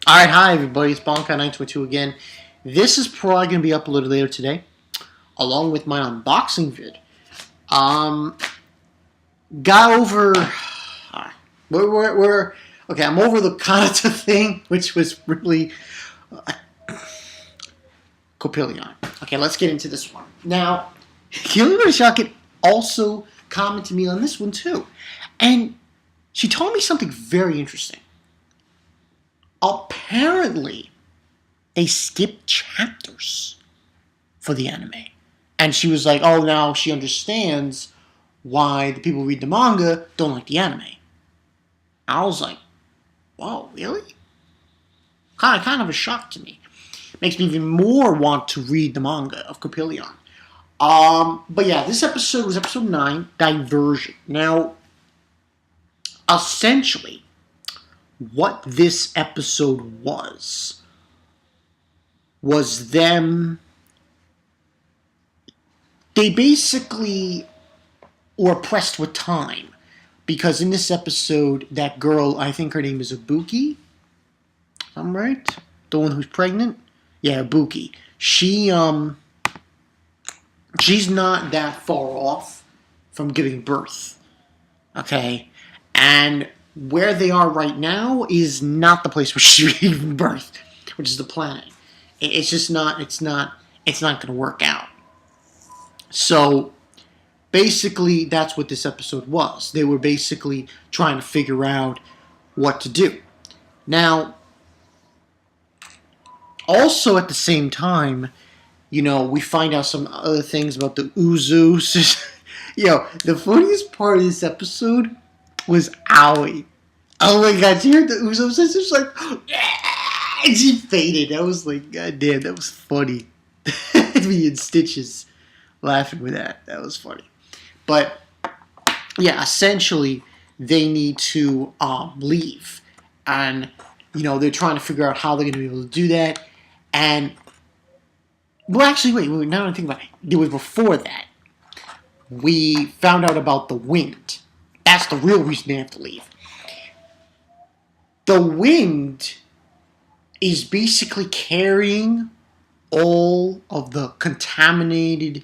Alright, hi everybody, it's Bonkai922 again. This is probably going to be uploaded later today, along with my unboxing vid. Got over... okay, I'm over the Kanata thing, which was really... Coppelion. Okay, let's get into this one. Now, killmewithashotgun also commented me on this one too. And she told me something very interesting. Apparently, they skipped chapters for the anime. And she was like, oh, now she understands why the people who read the manga don't like the anime. I was like, whoa, really? Kind of a shock to me. Makes me even more want to read the manga of Coppelion. But yeah, this episode was episode 9, Diversion. Now, essentially, what this episode was them... They basically were pressed with time. Because in this episode, that girl, I think her name is Ibuki. If I'm right? The one who's pregnant? Yeah, Ibuki. She's not that far off from giving birth. Okay? And where they are right now is not the place where she's giving birth, which is the planet. It's just not, it's not going to work out. So, basically, that's what this episode was. They were basically trying to figure out what to do. Now, also at the same time, you know, we find out some other things about the Uzus. The funniest part of this episode was Aoi. Oh my god, you heard the Uzo sisters like, and she faded. I was like, god damn, that was funny. Me and Stitches laughing with that. That was funny. But yeah, essentially, they need to leave, and they're trying to figure out how they're going to be able to do that. And well, actually, wait. Now that I think about it, it was before that we found out about the wind. That's the real reason they have to leave. The wind is basically carrying all of the contaminated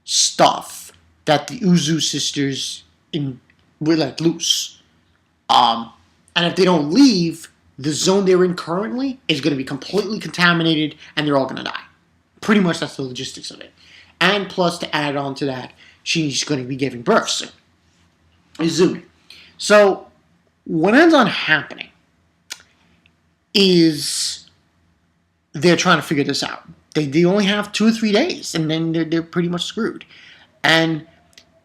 stuff that the Uzu sisters will let loose. And if they don't leave, the zone they're in currently is going to be completely contaminated and they're all going to die. Pretty much that's the logistics of it. And plus, to add on to that, she's going to be giving birth soon. Izumi. So, what ends on happening is they're trying to figure this out. They only have 2 or 3 days, and then they're pretty much screwed. And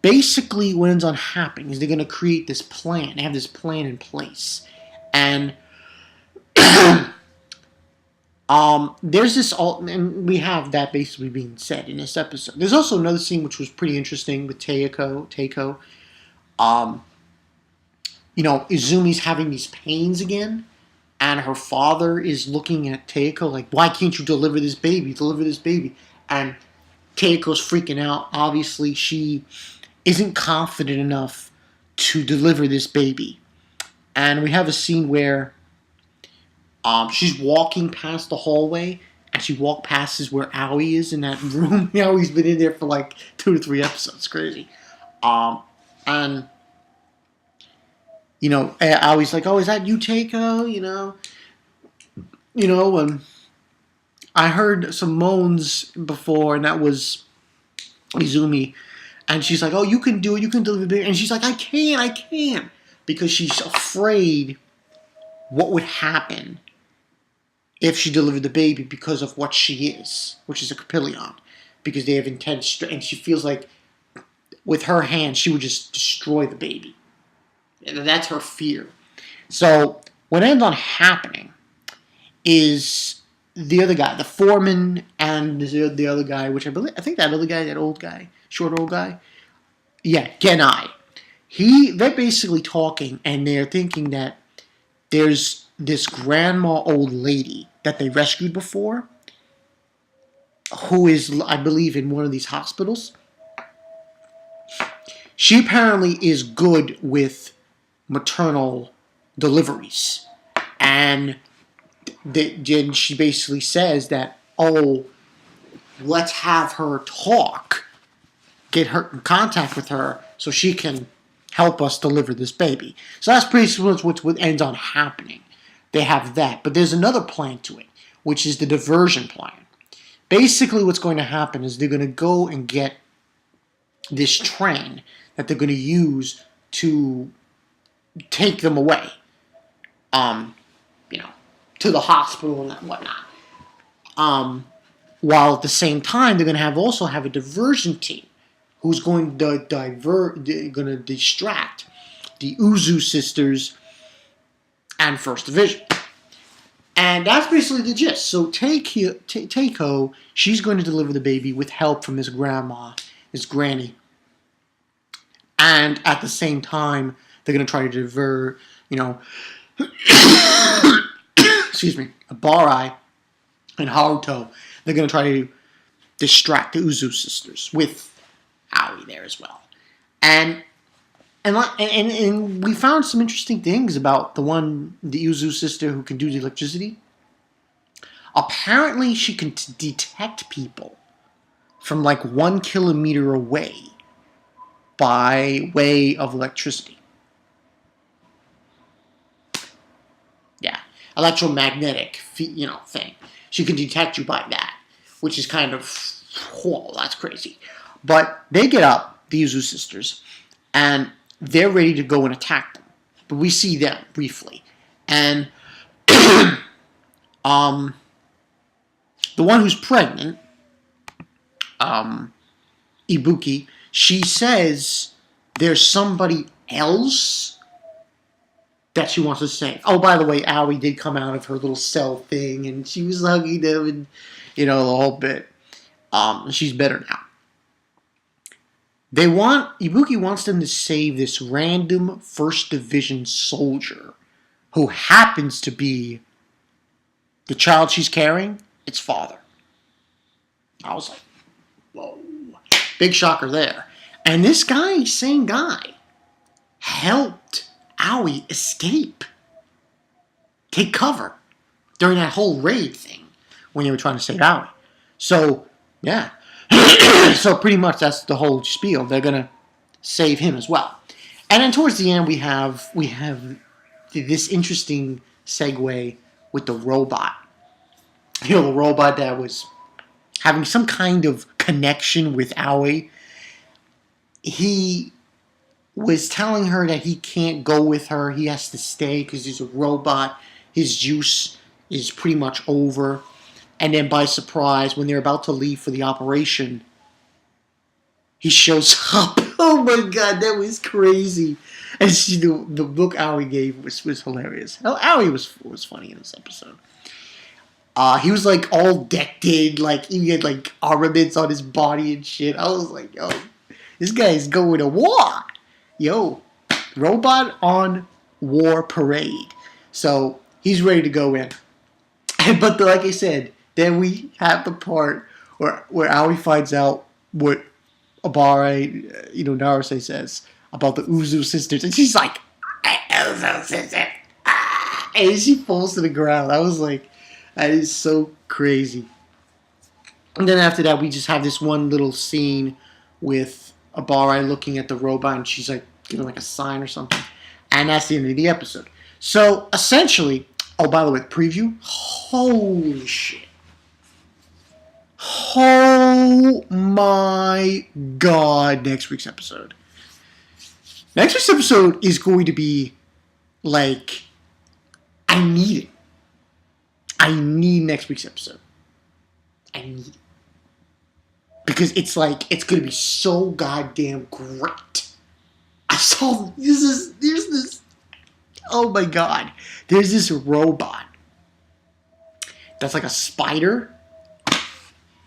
basically what ends on happening is they're going to create this plan. They have this plan in place. And there's this, and we have that basically being said in this episode. There's also another scene which was pretty interesting with Teiko. Izumi's having these pains again, and her father is looking at Teiko like, why can't you deliver this baby? And Teiko's freaking out. Obviously, she isn't confident enough to deliver this baby. And we have a scene where she's walking past the hallway, and she walked past where Aoi is in that room. Aoi's been in there for like 2 to 3 episodes. It's crazy. And Aoi's like, oh, is that you, Teiko? And I heard some moans before, and that was Izumi. And she's like, oh, you can do it, you can deliver the baby. And she's like, I can't. Because she's afraid what would happen if she delivered the baby because of what she is, which is a Coppelion. Because they have intense, and she feels like with her hand, she would just destroy the baby. And that's her fear. So what ends on happening is the other guy, the foreman, and the other guy, which I think that other guy, that old guy, short old guy, yeah, Genai. They're basically talking, and they're thinking that there's this grandma old lady that they rescued before, who is, I believe, in one of these hospitals. She apparently is good with maternal deliveries. And then she basically says that, oh, let's have her talk, get her in contact with her so she can help us deliver this baby. So that's pretty much what ends on happening. They have that. But there's another plan to it, which is the diversion plan. Basically what's going to happen is they're going to go and get this train that they're going to use to take them away, to the hospital and whatnot. While at the same time, they're going to also have a diversion team who's going to distract the Uzu sisters and First Division. And that's basically the gist. So Teiko, she's going to deliver the baby with help from his grandma, his granny. And at the same time, they're going to try to divert, excuse me, Barai and Haruto. They're going to try to distract the Uzu sisters with Aoi there as well. And we found some interesting things about the Uzu sister who can do the electricity. Apparently, she can detect people from like 1 kilometer away by way of electricity. Yeah, electromagnetic, thing. She can detect you by that, which is kind of, whoa, that's crazy. But they get up, the Uzu sisters, and they're ready to go and attack them. But we see them briefly. And the one who's pregnant, Ibuki, she says there's somebody else that she wants to save. Oh, by the way, Aoi did come out of her little cell thing, and she was hugging them, and, the whole bit. She's better now. Ibuki wants them to save this random First Division soldier who happens to be the child she's carrying, its father. I was like, whoa. Big shocker there. And this guy, same guy, helped Aoi escape. Take cover during that whole raid thing when they were trying to save Aoi. So, yeah. So pretty much that's the whole spiel. They're going to save him as well. And then towards the end we have this interesting segue with the robot. The robot that was having some kind of connection with Aoi. He was telling her that he can't go with her. He has to stay because he's a robot. His juice is pretty much over. And then by surprise, when they're about to leave for the operation, he shows up. Oh my god, that was crazy. And the book Aoi gave was hilarious. Aoi was funny in this episode. He was like all decked in, like he had like armaments on his body and shit. I was like, yo, this guy's going to war. Yo, robot on war parade. So he's ready to go in. But like I said, then we have the part where Aoi finds out what Abare, Naruse says about the Uzu sisters, and she's like, Uzu sisters, and she falls to the ground. I was like, that is so crazy. And then after that, we just have this one little scene with Abare looking at the robot, and she's like giving like a sign or something, and that's the end of the episode. So essentially, oh, by the way, the preview, holy shit. Oh my god, next week's episode. Next week's episode is going to be like, I need it. I need next week's episode. I need it. Because it's going to be so goddamn great. There's this, oh my god. There's this robot that's like a spider.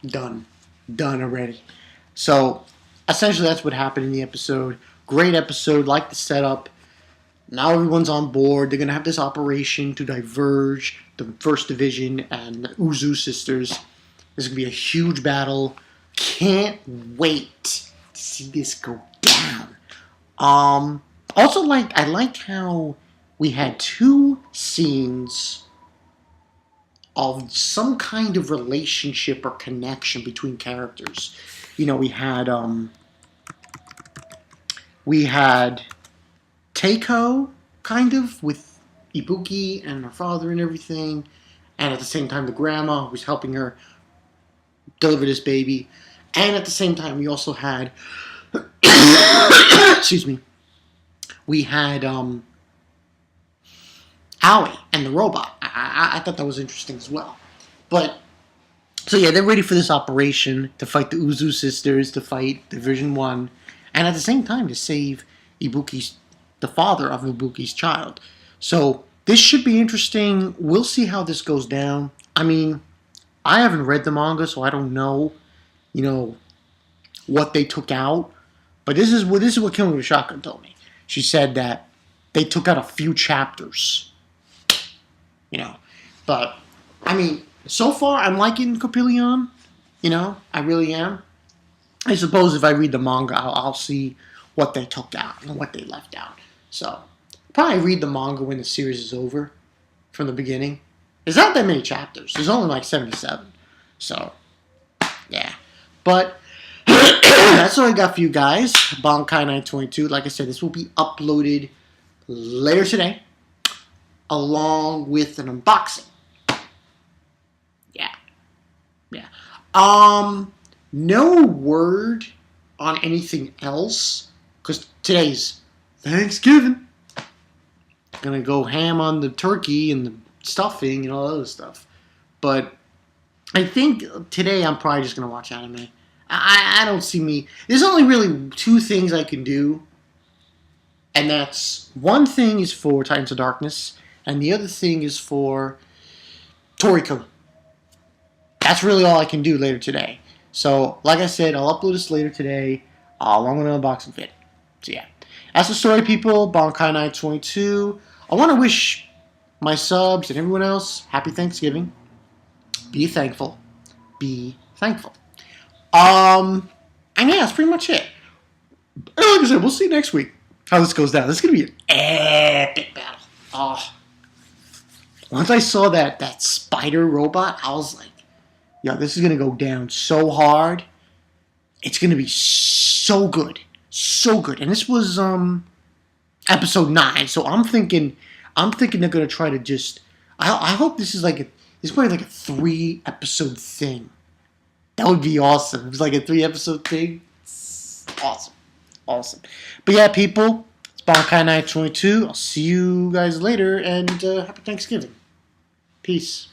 Done already. So essentially that's what happened in the episode. Great episode, like the setup. Now everyone's on board. They're going to have this operation to diverge the First Division and the Uzu sisters. This is going to be a huge battle. Can't wait to see this go down. Also, I liked how we had two scenes of some kind of relationship or connection between characters. You know, we had Teiko, kind of, with Ibuki and her father and everything, and at the same time the grandma who was helping her deliver this baby. And at the same time we also had excuse me, we had Aoi and the robot. I thought that was interesting as well. But so yeah, they're ready for this operation to fight the Uzu sisters, to fight Division 1, and at the same time to save the father of Ibuki's child. So this should be interesting. We'll see how this goes down. I mean, I haven't read the manga, so I don't know, what they took out. But this is what Killing with a Shotgun told me. She said that they took out a few chapters. But I mean, so far I'm liking Coppelion. I really am. I suppose if I read the manga, I'll see what they took out and what they left out. So probably read the manga when the series is over, from the beginning. There's not that many chapters. There's only like 77. So yeah, but that's all I got for you guys. Bankai 922. Like I said, this will be uploaded later today, along with an unboxing. Yeah. No word on anything else, because today's Thanksgiving. Gonna go ham on the turkey and the stuffing and all that other stuff. But I think today I'm probably just gonna watch anime. I don't see me. There's only really two things I can do, and that's one thing is for Titans of Darkness, and the other thing is for Toriko. That's really all I can do later today. So, like I said, I'll upload this later today, along with an unboxing video. So yeah, that's the story, people. Bankai 922. I want to wish my subs and everyone else happy Thanksgiving. Be thankful. Be thankful. And yeah, that's pretty much it. And like I said, we'll see next week how this goes down. This is gonna be an epic battle. Oh, once I saw that spider robot, I was like, yo, this is gonna go down so hard. It's gonna be so good, so good. And this was episode 9, so I'm thinking they're gonna try to just. I hope this is probably like a 3-episode thing. That would be awesome. If it was like a 3-episode thing. Awesome. But yeah, people, it's Bankai 922. I'll see you guys later, and happy Thanksgiving. Peace.